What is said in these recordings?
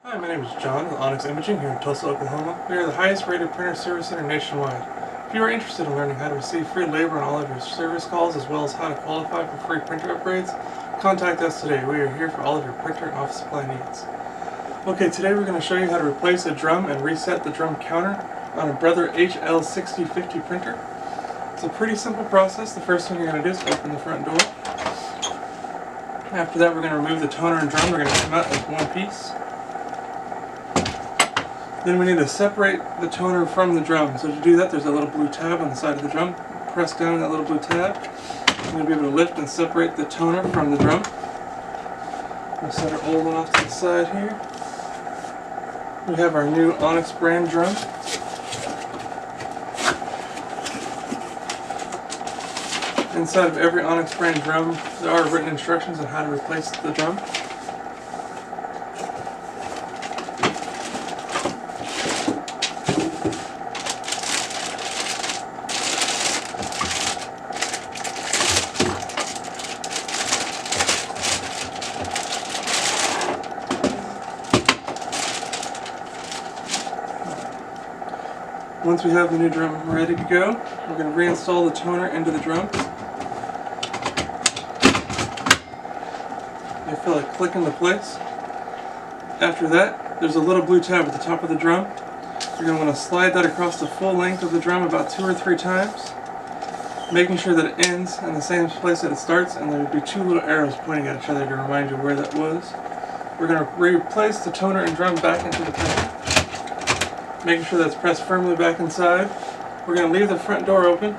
Hi, my name is John with Onyx Imaging here in Tulsa, Oklahoma. We are the highest rated printer service center nationwide. If you are interested in learning how to receive free labor on all of your service calls as well as how to qualify for free printer upgrades, contact us today. We are here for all of your printer and office supply needs. Okay, today we're going to show you how to replace a drum and reset the drum counter on a Brother HL-6050 printer. It's a pretty simple process. The first thing you're going to do is open the front door. After that, we're going to remove the toner and drum. They're going to come out as one piece. Then we need to separate the toner from the drum. So to do that, there's a little blue tab on the side of the drum. Press down on that little blue tab. You're going to be able to lift and separate the toner from the drum. We'll set our old one off to the side here. We have our new Onyx brand drum. Inside of every Onyx brand drum, there are written instructions on how to replace the drum. Once we have the new drum ready to go, we're going to reinstall the toner into the drum. You feel it click into place. After that, there's a little blue tab at the top of the drum. You're going to want to slide that across the full length of the drum about 2 or 3 times, making sure that it ends in the same place that it starts, and there will be 2 little arrows pointing at each other to remind you where that was. We're going to replace the toner and drum back into the printer, making sure that's pressed firmly back inside. We're going to leave the front door open.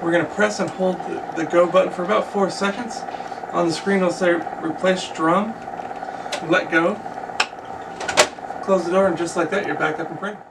We're going to press and hold the go button for about 4 seconds. On the screen it'll say replace drum. Let go. Close the door, and just like that you're back up and printing.